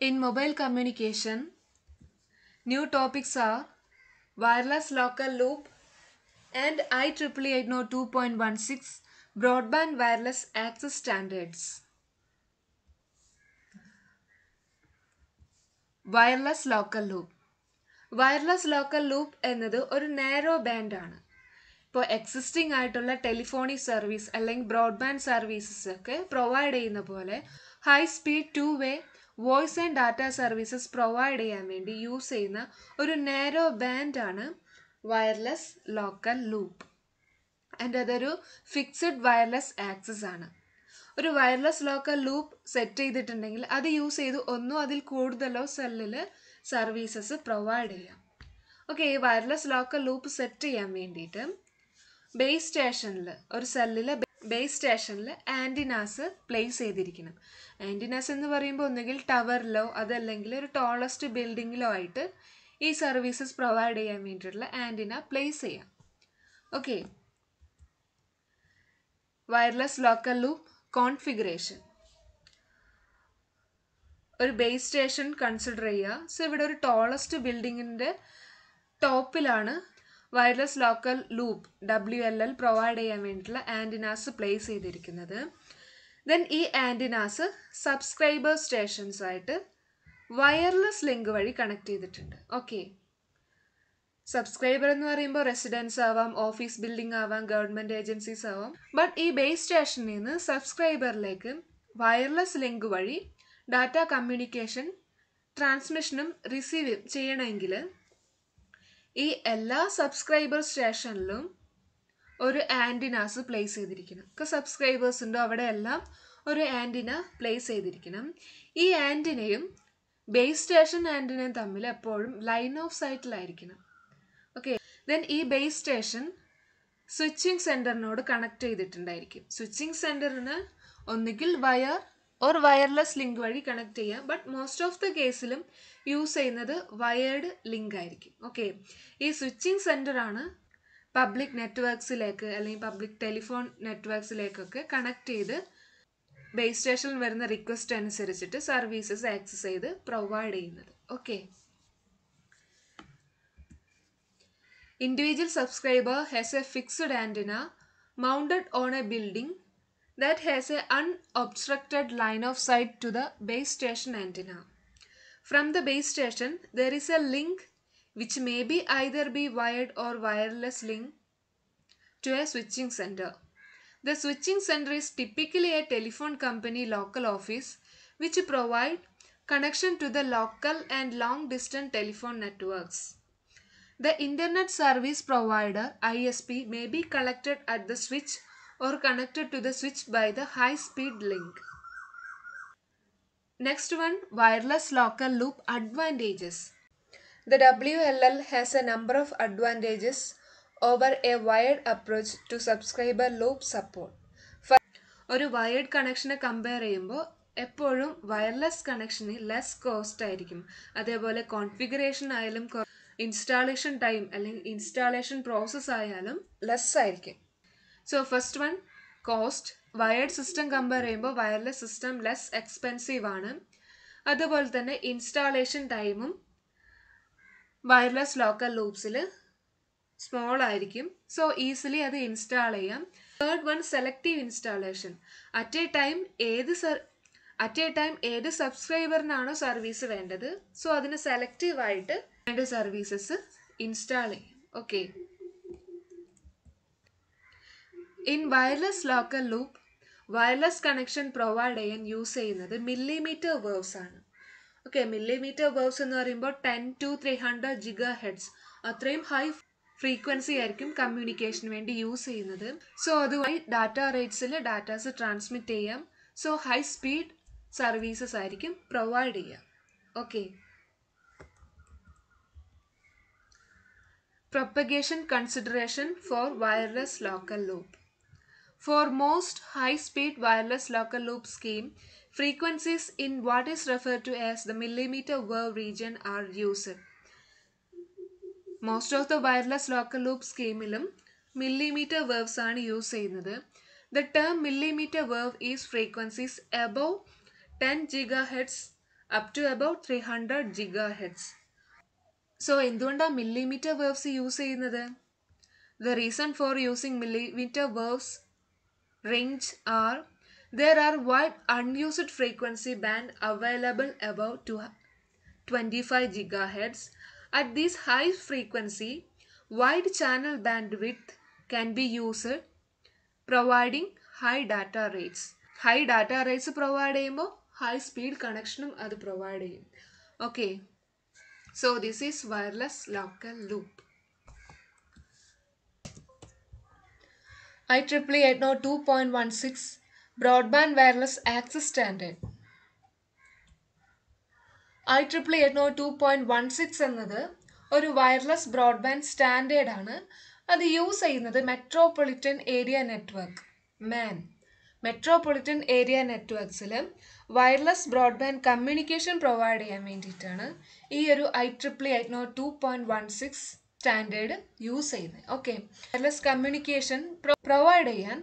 In mobile communication, new topics are wireless local loop and IEEE 802.16 broadband wireless access standards. Wireless local loop. Wireless local loop എന്നത് ഒരു narrow band ആണ്. ഇപ്പോൾ existing ആയിട്ടുള്ള telephonic service അല്ലെങ്കിൽ broadband services ഒക്കെ provide ചെയ്യുന്ന പോലെ high speed 2-വേ voice and data services provide ചെയ്യാൻ വേണ്ടി യൂസ് ചെയ്യുന്ന ഒരു നാരോ ബാൻഡ് ആണ് വയർലെസ് ലോക്കൽ ലൂപ്പ്. ആൻഡ് അതൊരു ഫിക്സഡ് വയർലെസ് ആക്സസ് ആണ്. ഒരു വയർലെസ് ലോക്കൽ ലൂപ്പ് സെറ്റ് ചെയ്തിട്ടുണ്ടെങ്കിൽ അത് യൂസ് ചെയ്ത് ഒന്നോ അതിൽ കൂടുതലോ സെല്ലിൽ സർവീസസ് പ്രൊവൈഡ് ചെയ്യാം. ഓക്കെ, ഈ വയർലെസ് ലോക്കൽ ലൂപ്പ് സെറ്റ് ചെയ്യാൻ വേണ്ടിയിട്ട് ബേസ് സ്റ്റേഷനിൽ ഒരു സെല്ലിൽ ബേസ് സ്റ്റേഷനിൽ ആൻറ്റിനാസ് പ്ലേസ് ചെയ്തിരിക്കണം. ആൻറ്റിനാസ് എന്ന് പറയുമ്പോൾ ഒന്നുകിൽ ടവറിലോ അതല്ലെങ്കിൽ ഒരു ടോളസ്റ്റ് ബിൽഡിങ്ങിലോ ആയിട്ട് ഈ സർവീസസ് പ്രൊവൈഡ് ചെയ്യാൻ വേണ്ടിയിട്ടുള്ള ആൻറ്റിന പ്ലേസ് ചെയ്യാം. Okay, wireless local loop configuration. ഒരു ബേസ് സ്റ്റേഷൻ കൺസിഡർ ചെയ്യുക. സോ ഇവിടെ ഒരു ടോളസ്റ്റ് ബിൽഡിങ്ങിൻ്റെ ടോപ്പിലാണ് wireless local loop WLL provide ചെയ്യാൻ വേണ്ടിയിട്ടുള്ള ആൻറ്റിനാസ് പ്ലേസ് ചെയ്തിരിക്കുന്നത്. ദെൻ ഈ ആൻറ്റിനാസ് സബ്സ്ക്രൈബർ സ്റ്റേഷൻസ് ആയിട്ട് വയർലെസ് ലിങ്ക് വഴി കണക്ട് ചെയ്തിട്ടുണ്ട്. ഓക്കെ, സബ്സ്ക്രൈബർ എന്ന് പറയുമ്പോൾ റെസിഡൻസ് ആവാം, ഓഫീസ് ബിൽഡിംഗ് ആവാം, ഗവൺമെൻറ് ഏജൻസീസ് ആവാം. ബട്ട് ഈ ബേസ് സ്റ്റേഷനിൽ നിന്ന് സബ്സ്ക്രൈബറിലേക്ക് വയർലെസ് ലിങ്ക് വഴി ഡാറ്റ കമ്മ്യൂണിക്കേഷൻ ട്രാൻസ്മിഷനും റിസീവ് ചെയ്യണമെങ്കിൽ ഈ എല്ലാ സബ്സ്ക്രൈബർ സ്റ്റേഷനിലും ഒരു ആൻറ്റിനാസ് പ്ലേസ് ചെയ്തിരിക്കണം. ഒക്കെ സബ്സ്ക്രൈബേഴ്സ് ഉണ്ടോ അവിടെ എല്ലാം ഒരു ആൻറ്റിന പ്ലേസ് ചെയ്തിരിക്കണം. ഈ ആൻറ്റിനയും ബേസ് സ്റ്റേഷൻ ആൻറ്റിനയും തമ്മിൽ എപ്പോഴും ലൈൻ ഓഫ് സൈറ്റിലായിരിക്കണം. ഓക്കെ, ദെൻ ഈ ബേസ് സ്റ്റേഷൻ സ്വിച്ചിങ് സെൻറ്ററിനോട് കണക്ട് ചെയ്തിട്ടുണ്ടായിരിക്കും. സ്വിച്ചിങ് സെൻറ്ററിന് ഒന്നുകിൽ വയർ ഓർ വയർലെസ് ലിങ്ക് വഴി കണക്ട് ചെയ്യാം. ബട്ട് മോസ്റ്റ് ഓഫ് ദ കേസിലും യൂസ് ചെയ്യുന്നത് വയേർഡ് ലിങ്ക് ആയിരിക്കും. ഓക്കെ, ഈ സ്വിച്ചിങ് സെൻറ്ററാണ് പബ്ലിക് നെറ്റ്വർക്ക്സിലേക്ക് അല്ലെങ്കിൽ പബ്ലിക് ടെലിഫോൺ നെറ്റ്വർക്ക്സിലേക്കൊക്കെ കണക്ട് ചെയ്ത് ബേസ് സ്റ്റേഷനിൽ വരുന്ന റിക്വസ്റ്റ് അനുസരിച്ചിട്ട് സർവീസസ് ആക്സസ് ചെയ്ത് പ്രൊവൈഡ് ചെയ്യുന്നത്. Okay, individual subscriber has a fixed antenna mounted on a building that has an unobstructed line of sight to the base station antenna. From the base station, there is a link which may be either be wired or wireless link to a switching center. The switching center is typically a telephone company local office which provide connection to the local and long distance telephone networks. The internet service provider ISP may be connected at the switch or connected to the switch by the high speed link. Next one, wireless local loop advantages. The WLL has a number of advantages over a wired approach to subscriber loop support. ഒരു wired കണക്ഷനെ compare ചെയ്യുമ്പോൾ എപ്പോഴും wireless കണക്ഷന് less cost ആയിരിക്കും. അതേപോലെ configuration ആയാലും installation time അല്ലെങ്കിൽ installation process ആയാലും less ആയിരിക്കും. So first one, cost. Wired system compare ചെയ്യുമ്പോൾ വയർലെസ് സിസ്റ്റം ലെസ് എക്സ്പെൻസീവ് ആണ്. അതുപോലെ തന്നെ ഇൻസ്റ്റാളേഷൻ ടൈമും വയർലെസ് ലോക്കൽ ലൂപ്സിൽ സ്മോൾ ആയിരിക്കും. സോ ഈസിലി അത് ഇൻസ്റ്റാൾ ചെയ്യാം. Third one, selective installation. At A time ഏത് സബ്സ്ക്രൈബറിനാണോ സർവീസ് വേണ്ടത്, സോ അതിന് സെലക്റ്റീവ് ആയിട്ട് വേണ്ട സർവീസസ് ഇൻസ്റ്റാൾ ചെയ്യും. Okay, in wireless local loop wireless connection provide ചെയ്യാൻ യൂസ് ചെയ്യുന്നത് മില്ലിമീറ്റർ വേവ്സ് ആണ്. ഓക്കെ, മില്ലിമീറ്റർ വേവ്സ് എന്ന് പറയുമ്പോൾ 10 to 300 GHz അത്രയും ഹൈ ഫ്രീക്വൻസി ആയിരിക്കും കമ്മ്യൂണിക്കേഷന് വേണ്ടി യൂസ് ചെയ്യുന്നത്. സോ അതുമായി ഡാറ്റ റേറ്റ്സിൽ ഡാറ്റാസ് ട്രാൻസ്മിറ്റ് ചെയ്യാം. സോ ഹൈ സ്പീഡ് സർവീസസ് ആയിരിക്കും പ്രൊവൈഡ് ചെയ്യുക. Okay, propagation consideration for wireless local loop. For most high-speed wireless local loop scheme, frequencies in what is referred to as the millimeter wave region are used. Most of the wireless local loop schemeilum millimeter waves ആണ് use ചെയ്യുന്നത്. The term millimeter wave is frequencies above 10 GHz up to about 300 GHz. So എന്തുകൊണ്ടാണ് millimeter waves use ചെയ്യുന്നത്? The reason for using millimeter waves range are there are wide unused frequency band available above 25 GHz. At this high frequency, wide channel bandwidth can be used, providing high data rates. High data rates provide ചെയ്യുമ്പോൾ high speed connectionും അത് provide ചെയ്യും. Okay, so this is wireless local loop. IEEE 802.16 Broadband Wireless Access Standard. IEEE 802.16 എന്നത് ഒരു wireless broadband standard ആണ്. അത് use ചെയ്യുന്നത് metropolitan area network metropolitan area നെറ്റ്വർക്ക്സിൽ wireless broadband communication provide ചെയ്യാൻ വേണ്ടിയിട്ടാണ് ഈ ഒരു IEEE 802.16 സ്റ്റാൻഡേർഡ് യൂസ് ചെയ്യുന്നത്. ഓക്കെ, വയർലെസ് കമ്മ്യൂണിക്കേഷൻ പ്രൊവൈഡ് ചെയ്യാൻ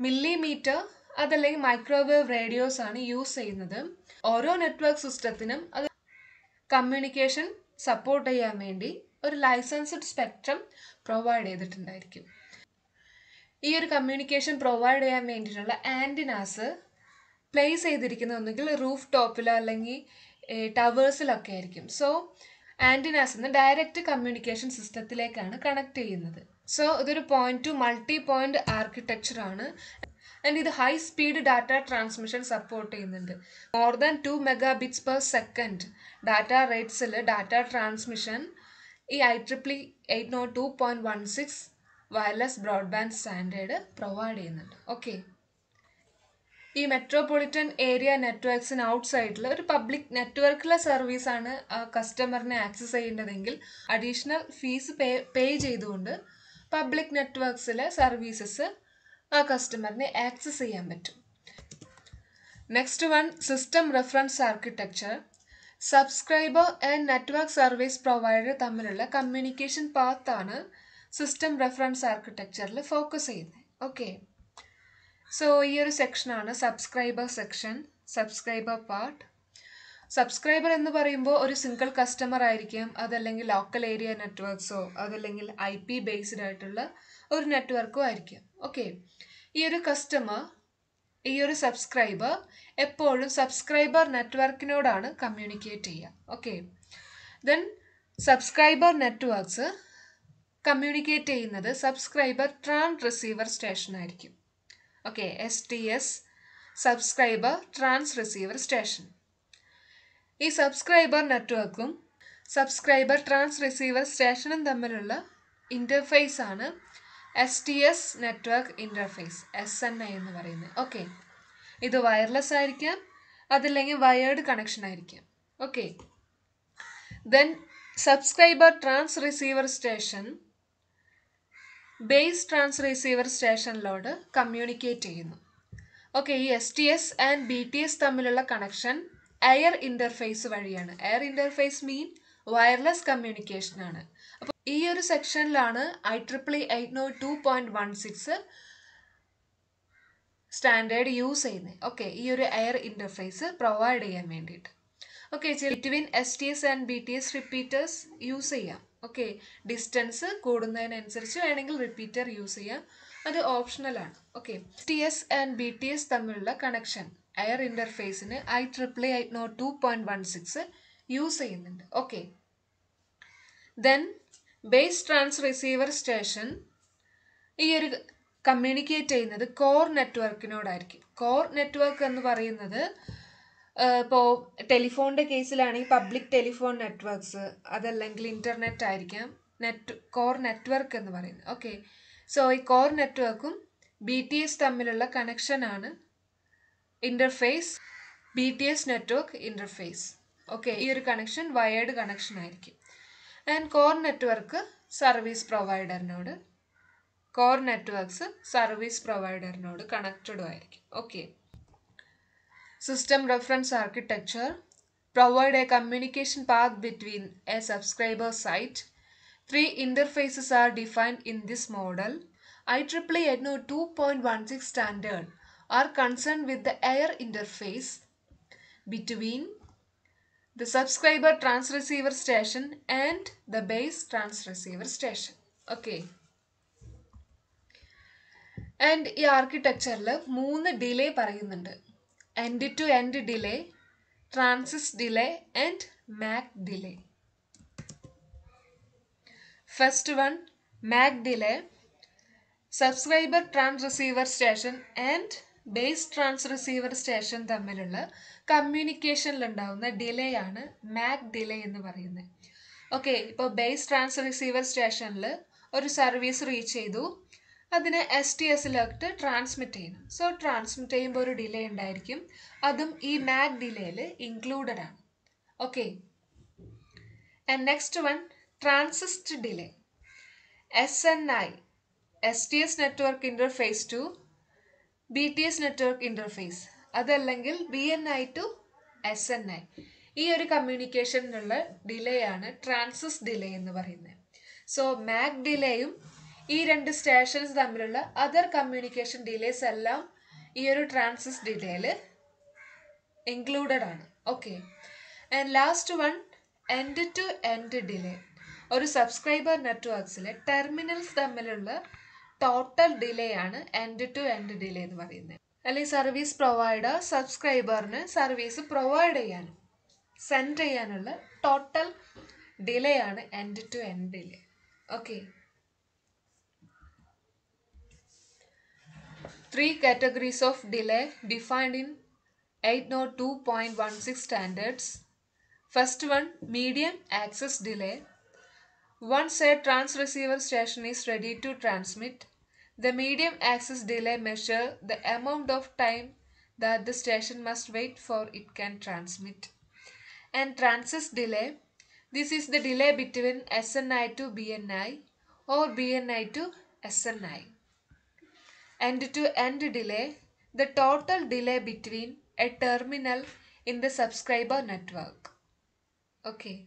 മില്ലിമീറ്റർ അതല്ലെങ്കിൽ മൈക്രോവേവ് റേഡിയോസ് ആണ് യൂസ് ചെയ്യുന്നത്. ഓരോ നെറ്റ്വർക്ക് സിസ്റ്റത്തിനും അത് കമ്മ്യൂണിക്കേഷൻ സപ്പോർട്ട് ചെയ്യാൻ വേണ്ടി ഒരു ലൈസൻസ്ഡ് സ്പെക്ട്രം പ്രൊവൈഡ് ചെയ്തിട്ടുണ്ടായിരിക്കും. ഈ ഒരു കമ്മ്യൂണിക്കേഷൻ പ്രൊവൈഡ് ചെയ്യാൻ വേണ്ടിയിട്ടുള്ള ആൻറ്റിനാസ് പ്ലേസ് ചെയ്തിരിക്കുന്ന ഒന്നുകിൽ റൂഫ് ടോപ്പിലോ അല്ലെങ്കിൽ ടവേഴ്സിലൊക്കെ ആയിരിക്കും. സോ ആൻറ്റിനാസ് ഡയറക്റ്റ് കമ്മ്യൂണിക്കേഷൻ സിസ്റ്റത്തിലേക്കാണ് കണക്ട് ചെയ്യുന്നത്. സോ ഇതൊരു point to multi point architecture ആണ്. ആൻഡ് ഇത് high speed data transmission support ചെയ്യുന്നുണ്ട്. മോർ ദാൻ 2 Mbps ഡാറ്റ റേറ്റ്സിൽ ഡാറ്റ ട്രാൻസ്മിഷൻ ഈ IEEE 802.16 wireless broadband standard provide ചെയ്യുന്നുണ്ട്. ഓക്കെ, ഈ മെട്രോപൊളിറ്റൻ ഏരിയ നെറ്റ്വർക്ക്സിന് ഔട്ട്സൈഡിൽ ഒരു പബ്ലിക് നെറ്റ്വർക്കിലെ സർവീസാണ് കസ്റ്റമറിനെ ആക്സസ് ചെയ്യേണ്ടതെങ്കിൽ അഡീഷണൽ ഫീസ് പേ ചെയ്തുകൊണ്ട് പബ്ലിക് നെറ്റ്വർക്ക്സിലെ സർവീസസ് ആ കസ്റ്റമറിനെ ആക്സസ് ചെയ്യാൻ പറ്റും. Next one, system reference architecture. Subscriber and network service provider തമ്മിലുള്ള കമ്മ്യൂണിക്കേഷൻ പാത്താണ് സിസ്റ്റം റെഫറൻസ് ആർക്കിടെക്ചറിൽ ഫോക്കസ് ചെയ്യുന്നത്. ഓക്കെ, സോ ഈ ഒരു സെക്ഷനാണ് subscriber section, subscriber part. Subscriber എന്ന് പറയുമ്പോൾ ഒരു സിംഗിൾ കസ്റ്റമർ ആയിരിക്കാം, അതല്ലെങ്കിൽ ലോക്കൽ ഏരിയ നെറ്റ്വർക്ക്സോ അതല്ലെങ്കിൽ IP ബേസ്ഡ് ആയിട്ടുള്ള ഒരു നെറ്റ്വർക്കോ ആയിരിക്കാം. ഓക്കെ, ഈ ഒരു കസ്റ്റമർ, ഈ ഒരു സബ്സ്ക്രൈബർ എപ്പോഴും സബ്സ്ക്രൈബർ നെറ്റ്വർക്കിനോടാണ് കമ്മ്യൂണിക്കേറ്റ് ചെയ്യുക. Okay, then subscriber networks communicate ചെയ്യുന്നത് സബ്സ്ക്രൈബർ ട്രാൻസ് റിസീവർ സ്റ്റേഷൻ ആയിരിക്കും. Okay, STS subscriber trans receiver station. ഈ സബ്സ്ക്രൈബർ നെറ്റ്വർക്കും സബ്സ്ക്രൈബർ ട്രാൻസ് റിസീവർ സ്റ്റേഷനും തമ്മിലുള്ള ഇൻ്റർഫേസ് ആണ് STS നെറ്റ്വർക്ക് ഇൻ്റർഫേസ്, SNI എന്ന് പറയുന്നത്. ഓക്കെ, ഇത് വയർലെസ് ആയിരിക്കാം, അതല്ലെങ്കിൽ വയേർഡ് കണക്ഷൻ ആയിരിക്കാം. Okay, then subscriber trans receiver station base trans receiver സ്റ്റേഷനിലോട് കമ്മ്യൂണിക്കേറ്റ് ചെയ്യുന്നു. ഓക്കെ, ഈ STS ആൻഡ് BTS തമ്മിലുള്ള കണക്ഷൻ എയർ ഇൻ്റർഫേസ് വഴിയാണ്. Air interface mean wireless communication ആണ്. അപ്പോൾ ഈ ഒരു സെക്ഷനിലാണ് IEEE 802.16 സ്റ്റാൻഡേർഡ് യൂസ് ചെയ്യുന്നത്. ഓക്കെ, ഈ ഒരു എയർ ഇൻ്റർഫേസ് പ്രൊവൈഡ് ചെയ്യാൻ വേണ്ടിയിട്ട്. Okay, between STS and BTS repeaters use ചെയ്യാം. ഓക്കെ, ഡിസ്റ്റൻസ് കൂടുന്നതിനനുസരിച്ച് വേണമെങ്കിൽ റിപ്പീറ്റർ യൂസ് ചെയ്യാം, അത് ഓപ്ഷണലാണ്. ഓക്കെ, STS ആൻഡ് BTS തമ്മിലുള്ള കണക്ഷൻ എയർ ഇൻ്റർഫേസിന് IEEE 802.16 യൂസ് ചെയ്യുന്നുണ്ട്. Okay, then base trans receiver station ഈ ഒരു കമ്മ്യൂണിക്കേറ്റ് ചെയ്യുന്നത് കോർ നെറ്റ്വർക്കിനോടായിരിക്കും. കോർ നെറ്റ്വർക്ക് എന്ന് പറയുന്നത് ഇപ്പോൾ ടെലിഫോണിൻ്റെ കേസിലാണെങ്കിൽ പബ്ലിക് ടെലിഫോൺ നെറ്റ്വർക്ക്സ്, അതല്ലെങ്കിൽ ഇൻ്റർനെറ്റ് ആയിരിക്കാം കോർ നെറ്റ്വർക്ക് എന്ന് പറയുന്നത്. ഓക്കെ, സോ ഈ കോർ നെറ്റ്വർക്കും BTS തമ്മിലുള്ള കണക്ഷനാണ് interface, BTS network interface. Okay, ഈ ഒരു കണക്ഷൻ വയേർഡ് കണക്ഷൻ ആയിരിക്കും. ആൻഡ് കോർ നെറ്റ്വർക്ക് സർവീസ് പ്രൊവൈഡറിനോട്, കോർ നെറ്റ്വർക്ക്സ് സർവീസ് പ്രൊവൈഡറിനോട് കണക്റ്റഡും ആയിരിക്കും. Okay, system reference architecture provide a communication path between a subscriber site. 3 interfaces are defined in this model. IEEE 802.16 standard are concerned with the air interface between the subscriber transceiver station and the base transceiver station. Okay. And ഈ ആർക്കിടെക്ചറിൽ 3 delay പറയുന്നുണ്ട്. End to end delay, transit delay and MAC delay. First one MAC delay. Subscriber transreceiver station and base transreceiver station തമ്മിലുള്ള കമ്മ്യൂണിക്കേഷനിലുണ്ടാവുന്ന delay ആണ് MAC delay എന്ന് പറയുന്നത്. Okay, ഇപ്പോൾ base ട്രാൻസ്റിസീവർ സ്റ്റേഷനിൽ ഒരു സർവീസ് റീച്ച് ചെയ്തു, അതിനെ STSിലോട്ട് ട്രാൻസ്മിറ്റ് ചെയ്യണം. സോ ട്രാൻസ്മിറ്റ് ചെയ്യുമ്പോൾ ഒരു ഡിലേ ഉണ്ടായിരിക്കും, അതും ഈ മാക് ഡിലേയിൽ ഇൻക്ലൂഡഡ് ആണ്. Okay, and next one transit delay. SNI, STS network interface to BTS network interface, അതല്ലെങ്കിൽ BNI ടു SNI. ഈ ഒരു കമ്മ്യൂണിക്കേഷനിലുള്ള ഡിലേ ആണ് ട്രാൻസിസ്റ്റ് ഡിലേ എന്ന് പറയുന്നത്. സോ മാക് ഡിലേയും ഈ രണ്ട് സ്റ്റേഷൻസ് തമ്മിലുള്ള അതർ കമ്മ്യൂണിക്കേഷൻ ഡിലേസ് എല്ലാം ഈ ഒരു ട്രാൻസിസ്റ്റ് ഡിലേയിൽ ഇൻക്ലൂഡഡ് ആണ്. Okay, and last one end to end delay. ഒരു സബ്സ്ക്രൈബർ നെറ്റ്വർക്ക്സിലെ ടെർമിനൽസ് തമ്മിലുള്ള ടോട്ടൽ ഡിലേ ആണ് എൻഡ് ടു എൻഡ് ഡിലേ എന്ന് പറയുന്നത്. അല്ലെങ്കിൽ സർവീസ് പ്രൊവൈഡർ സബ്സ്ക്രൈബറിന് സർവീസ് പ്രൊവൈഡ് ചെയ്യാനും സെൻഡ് ചെയ്യാനുള്ള ടോട്ടൽ ഡിലേ ആണ് end to end delay. Okay, 3 categories of delay defined in 802.16 standards. First one, medium access delay. Once a transceiver station is ready to transmit, the medium access delay measures the amount of time that the station must wait for it can transmit. And transist delay, this is the delay between SNI to BNI or BNI to SNI. End to end delay, the total delay between a terminal in the subscriber network. Okay,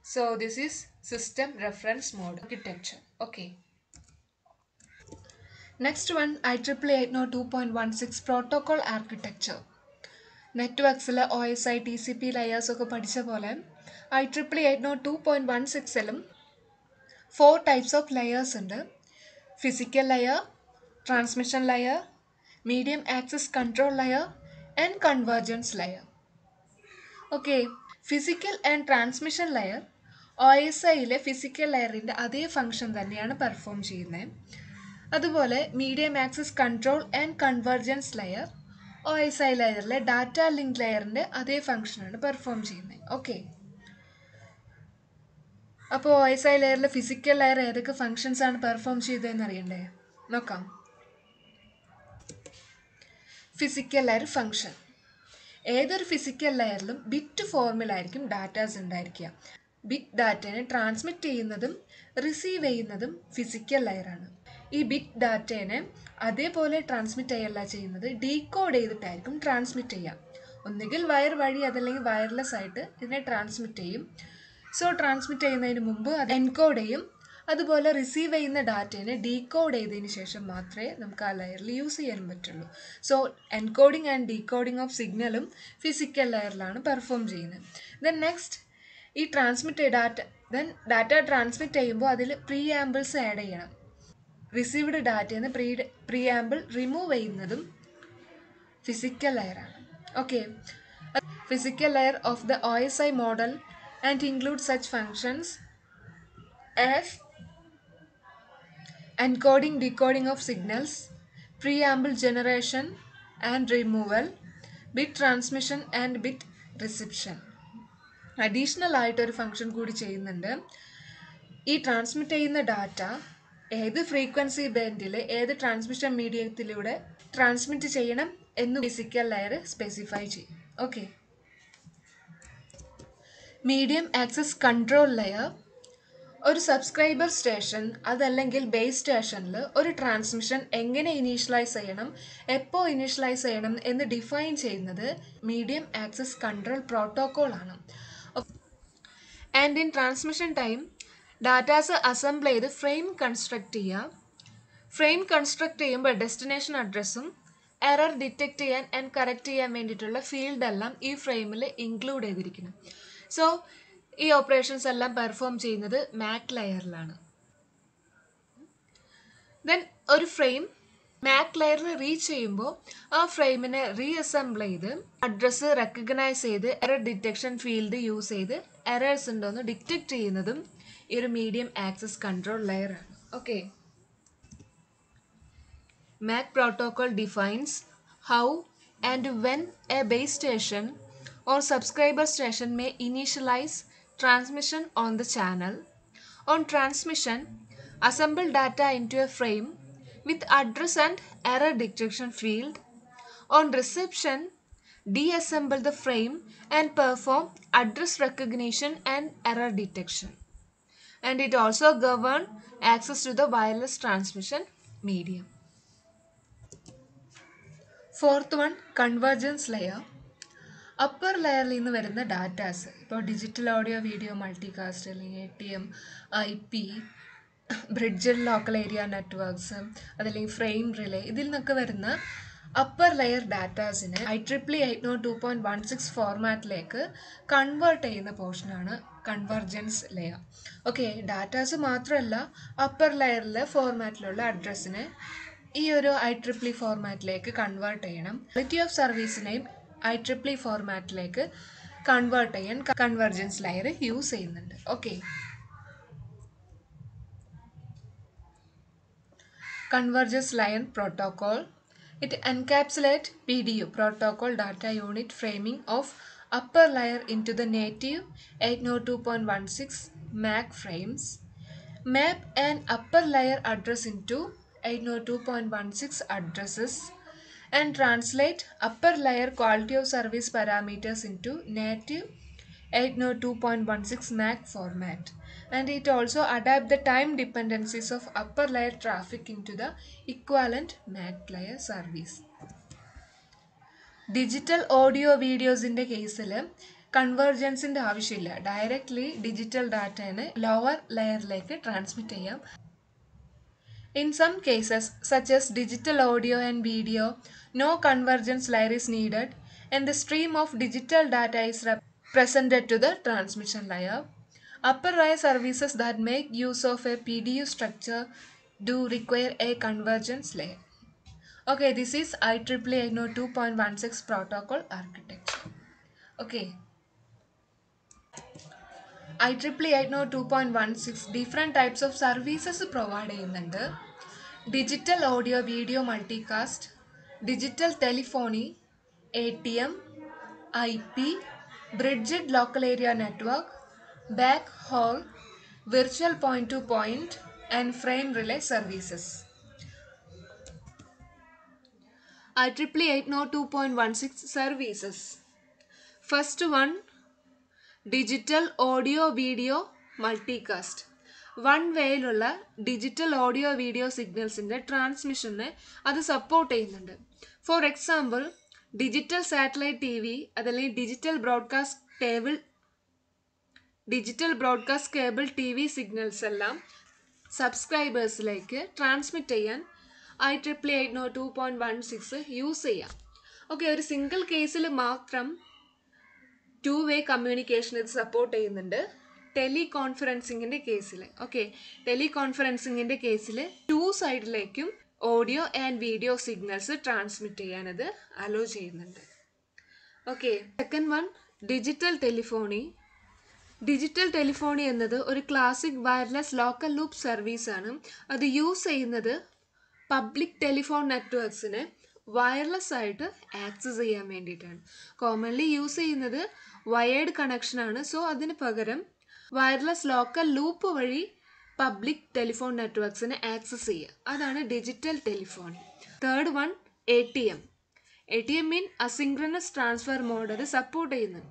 so this is system reference mode architecture. Okay, next one, IEEE 802.16 protocol architecture. നെറ്റ്വർക്ക്സിൽ OSI TCP layers ഒക്കെ പഠിച്ച പോലെ IEEE 802.16ലും 4 types of layers ഉണ്ട്. Physical layer, transmission layer, medium access control layer and convergence layer. Okay, physical and transmission layer OSIയിലെ physical ലെയറിൻ്റെ അതേ function തന്നെയാണ് perform ചെയ്യുന്നത്. അതുപോലെ medium access control and convergence layer OSI ലെയറിലെ ഡാറ്റ ലിങ്ക് ലെയറിൻ്റെ അതേ ഫങ്ഷനാണ് പെർഫോം ചെയ്യുന്നത്. ഓക്കെ, അപ്പോൾ OSI ലെയറിലെ ഫിസിക്കൽ ലെയർ ഏതൊക്കെ ഫങ്ഷൻസ് ആണ് പെർഫോം ചെയ്തതെന്ന് അറിയണ്ടേ? നോക്കാം. Physical layer function. ഏതൊരു ഫിസിക്കൽ ലെയറിലും ബിറ്റ് ഫോർമിലായിരിക്കും ഡാറ്റാസ് ഉണ്ടായിരിക്കുക. ബിറ്റ് ഡാറ്റേനെ ട്രാൻസ്മിറ്റ് ചെയ്യുന്നതും റിസീവ് ചെയ്യുന്നതും ഫിസിക്കൽ ലെയറാണ്. ഈ ബിറ്റ് ഡാറ്റേനെ അതേപോലെ ട്രാൻസ്മിറ്റ് ചെയ്യല്ല ചെയ്യുന്നത്, ഡീകോഡ് ചെയ്തിട്ടായിരിക്കും ട്രാൻസ്മിറ്റ് ചെയ്യുക. ഒന്നുകിൽ വയർ വഴി അതല്ലെങ്കിൽ വയർലെസ് ആയിട്ട് ഇതിനെ ട്രാൻസ്മിറ്റ് ചെയ്യും. സോ ട്രാൻസ്മിറ്റ് ചെയ്യുന്നതിന് മുമ്പ് അത് എൻകോഡ് ചെയ്യും. അതുപോലെ റിസീവ് ചെയ്യുന്ന ഡാറ്റേനെ ഡീകോഡ് ചെയ്തതിന് ശേഷം മാത്രമേ നമുക്ക് ആ ലെയറിൽ യൂസ് ചെയ്യാൻ പറ്റുള്ളൂ. So encoding and decoding of സിഗ്നലും ഫിസിക്കൽ ലെയറിലാണ് പെർഫോം ചെയ്യുന്നത്. ദെൻ നെക്സ്റ്റ്, ഈ ഡാറ്റ ട്രാൻസ്മിറ്റ് ചെയ്യുമ്പോൾ അതിൽ പ്രീ ആമ്പിൾസ് ആഡ് ചെയ്യണം. റിസീവ്ഡ് ഡാറ്റയിൽ നിന്ന് പ്രീ ആമ്പിൾ റിമൂവ് ചെയ്യുന്നതും ഫിസിക്കൽ ലെയറാണ്. Okay, physical layer of the OSI model and include such functions as encoding, decoding of signals, preamble generation and removal, bit transmission and bit reception. Additional ആയിട്ടൊരു function കൂടി ചെയ്യുന്നുണ്ട്. ഈ transmit ചെയ്യുന്ന data ഏത് frequency ബാൻഡിൽ ഏത് transmission മീഡിയത്തിലൂടെ transmit ചെയ്യണം എന്ന് physical layer specify ചെയ്യും. Okay, medium access control layer. ഒരു സബ്സ്ക്രൈബർ സ്റ്റേഷൻ അതല്ലെങ്കിൽ ബേസ് സ്റ്റേഷനിൽ ഒരു ട്രാൻസ്മിഷൻ എങ്ങനെ ഇനീഷ്യലൈസ് ചെയ്യണം, എപ്പോൾ ഇനീഷ്യലൈസ് ചെയ്യണം എന്ന് ഡിഫൈൻ ചെയ്യുന്നത് മീഡിയം ആക്സസ് കൺട്രോൾ പ്രോട്ടോക്കോൾ ആണ്. And in transmission time datas assemble ചെയ്ത് ഫ്രെയിം കൺസ്ട്രക്ട് ചെയ്യുക. ഫ്രെയിം കൺസ്ട്രക്ട് ചെയ്യുമ്പോൾ ഡെസ്റ്റിനേഷൻ അഡ്രസ്സും എറർ ഡിറ്റക്ട് ചെയ്യാൻ ആൻഡ് കറക്റ്റ് ചെയ്യാൻ വേണ്ടിയിട്ടുള്ള ഫീൽഡ് എല്ലാം ഈ ഫ്രെയിമിൽ ഇൻക്ലൂഡ് ചെയ്തിരിക്കണം. സോ ഈ ഓപ്പറേഷൻസ് എല്ലാം പെർഫോം ചെയ്യുന്നത് മാക് ലെയറിലാണ്. ദെൻ ഒരു ഫ്രെയിം മാക് ലെയറിൽ റീച്ച് ചെയ്യുമ്പോൾ ആ ഫ്രെയിമിനെ റീഅസംബിൾ ചെയ്ത് അഡ്രസ്സ് റെക്കഗ്നൈസ് ചെയ്ത് എറർ ഡിറ്റക്ഷൻ ഫീൽഡ് യൂസ് ചെയ്ത് എറേഴ്സ് ഉണ്ടോയെന്ന് ഡിറ്റക്ട് ചെയ്യുന്നതും ഈ ഒരു മീഡിയം ആക്സസ് കൺട്രോൾ ലെയറാണ്. Okay, MAC protocol defines how and when a base station or subscriber station may initialize transmission on the channel. On transmission, assemble data into a frame with address and error detection field. On reception, deassemble the frame and perform address recognition and error detection. And it also governs access to the wireless transmission medium. Fourth one, convergence layer. Upper ലെയറിൽ നിന്ന് വരുന്ന datas, ഇപ്പോൾ digital audio video multicast അല്ലെങ്കിൽ ATM, IP, bridged local area networks, അതല്ലെങ്കിൽ frame relay, ഇതിൽ നിന്നൊക്കെ വരുന്ന upper layer ഡാറ്റാസിനെ IEEE 802.16 ഫോർമാറ്റിലേക്ക് കൺവേർട്ട് ചെയ്യുന്ന പോർഷനാണ് കൺവർജൻസ് ലെയർ. ഓക്കെ, ഡാറ്റാസ് മാത്രമല്ല അപ്പർ ലെയറിലെ ഫോർമാറ്റിലുള്ള അഡ്രസ്സിനെ ഈ ഒരു IEEE ഫോർമാറ്റിലേക്ക് കൺവേർട്ട് ചെയ്യണം. ക്വാളിറ്റി ഓഫ് സർവീസിനെയും IEEE ഫോർമാറ്റിലേക്ക് കൺവേർട്ട് ചെയ്യാൻ കൺവർജൻസ് ലെയർ യൂസ് ചെയ്യുന്നുണ്ട്. Okay, convergence layer protocol. It encapsulates PDU, Protocol Data Unit framing of upper layer into the native 802.16 MAC frames. Map an upper layer address into 802.16 addresses and translate upper layer quality of service parameters into native 802.16 MAC format. And it also adapt the time dependencies of upper layer traffic into the equivalent MAC layer service. Digital audio വീഡിയോസിൻ്റെ കേസിൽ കൺവേർജൻസിൻ്റെ ആവശ്യമില്ല. Directly digital ഡാറ്റേനെ lower ലെയറിലേക്ക് transmit ചെയ്യാം. In some cases, such as digital audio and video, no convergence layer is needed and the stream of digital data is presented to the transmission layer. Upper layer services that make use of a PDU structure do require a convergence layer. Okay, this is IEEE 802.16 protocol architecture. Okay, IEEE 802.16 different types of services provide ചെയ്യുന്നുണ്ട്. Digital audio video multicast, digital telephony, ATM, IP, bridged local area network, backhaul, virtual point to point and frame relay services. IEEE 802.16 services. First one, digital audio video multicast. One വേയിലുള്ള digital audio video സിഗ്നൽസിൻ്റെ ട്രാൻസ്മിഷനെ അത് support ചെയ്യുന്നുണ്ട്. For example, digital satellite TV അതല്ലെങ്കിൽ digital broadcast cable TV signals എല്ലാം സബ്സ്ക്രൈബേഴ്സിലേക്ക് transmit ചെയ്യാൻ IEEE 802.16 use ചെയ്യാം. ഓക്കെ, ഒരു സിംഗിൾ കേസിൽ മാത്രം 2-way കമ്മ്യൂണിക്കേഷൻ ഇത് സപ്പോർട്ട് ചെയ്യുന്നുണ്ട്. ടെലികോൺഫറൻസിങ്ങിൻ്റെ കേസിൽ, ഓക്കെ, ടെലികോൺഫറൻസിങ്ങിൻ്റെ കേസിൽ 2 സൈഡിലേക്കും audio and video signals transmit ചെയ്യാനത് അലോ ചെയ്യുന്നുണ്ട്. Okay, second one, digital telephony. Digital telephony എന്നത് ഒരു ക്ലാസിക് വയർലെസ് ലോക്കൽ ലൂപ്പ് സർവീസാണ്. അത് യൂസ് ചെയ്യുന്നത് പബ്ലിക് ടെലിഫോൺ നെറ്റ്വർക്ക്സിനെ വയർലെസ് ആയിട്ട് ആക്സസ് ചെയ്യാൻ വേണ്ടിയിട്ടാണ്. കോമൺലി യൂസ് ചെയ്യുന്നത് വയേർഡ് കണക്ഷനാണ്. സോ അതിന് പകരം വയർലെസ് ലോക്കൽ ലൂപ്പ് വഴി പബ്ലിക് ടെലിഫോൺ നെറ്റ്വർക്ക്സിനെ ആക്സസ് ചെയ്യുക. അതാണ് digital telephony. Third one, ATM. ATM mean asynchronous transfer mode, അത് സപ്പോർട്ട് ചെയ്യുന്നു.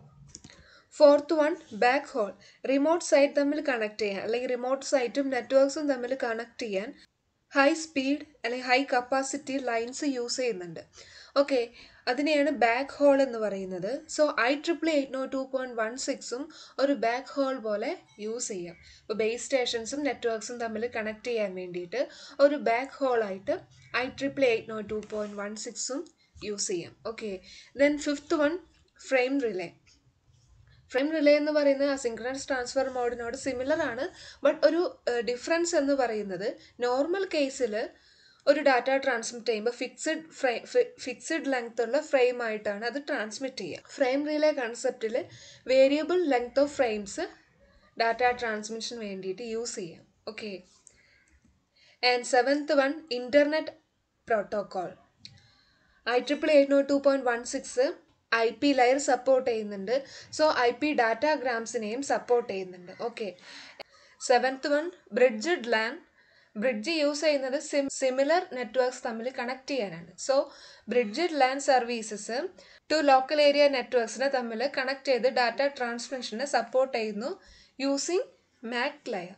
Fourth one, backhaul. Remote site തമ്മിൽ കണക്ട് ചെയ്യാൻ അല്ലെങ്കിൽ റിമോട്ട് സൈറ്റും നെറ്റ്വർക്ക്സും തമ്മിൽ കണക്ട് ചെയ്യാൻ ഹൈ സ്പീഡ് അല്ലെങ്കിൽ ഹൈ കപ്പാസിറ്റി ലൈൻസ് യൂസ് ചെയ്യുന്നുണ്ട്. ഓക്കെ, അതിനെയാണ് ബാക്ക് ഹോൾ എന്ന് പറയുന്നത്. സോ IEEE 802.16ഉം ഒരു ബാക്ക് ഹോൾ പോലെ യൂസ് ചെയ്യാം. ഇപ്പോൾ ബേസ് സ്റ്റേഷൻസും നെറ്റ്വർക്ക്സും തമ്മിൽ കണക്ട് ചെയ്യാൻ വേണ്ടിയിട്ട് ഒരു ബാക്ക് ഹോളായിട്ട് IEEE 802.16ഉം യൂസ് ചെയ്യാം. Okay, then fifth one frame relay. Frame relay എന്ന് പറയുന്നത് അസിൻക്രണസ് ട്രാൻസ്ഫർ മോഡിനോട് സിമിലർ ആണ്. ബട്ട് ഒരു ഡിഫറൻസ് എന്ന് പറയുന്നത് നോർമൽ കേസിൽ ഒരു ഡാറ്റ ട്രാൻസ്മിറ്റ് ചെയ്യുമ്പോൾ ഫിക്സഡ് ലെങ്ത് ഉള്ള ഫ്രെയിം ആയിട്ടാണ് അത് ട്രാൻസ്മിറ്റ് ചെയ്യുക. ഫ്രെയിം റിലേ കൺസെപ്റ്റിൽ variable length of frames data ട്രാൻസ്മിഷന് വേണ്ടിയിട്ട് യൂസ് ചെയ്യാം. Okay, and seventh one internet protocol. IEEE 802.16 IP layer support ചെയ്യുന്നുണ്ട്. സോ IP ഡാറ്റാഗ്രാംസിനെയും സപ്പോർട്ട് ചെയ്യുന്നുണ്ട്. Okay, seventh one bridged LAN. Bridge use ചെയ്യുന്നത് സിമിലർ നെറ്റ്വർക്ക്സ് തമ്മിൽ connect ചെയ്യാനാണ്. So bridged LAN services to local area നെറ്റ്വർക്ക്സിനെ തമ്മിൽ connect ചെയ്ത് data ട്രാൻസ്മിഷനെ support ചെയ്യുന്നു using MAC layer.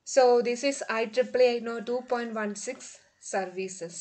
So this is IEEE 802.16 services.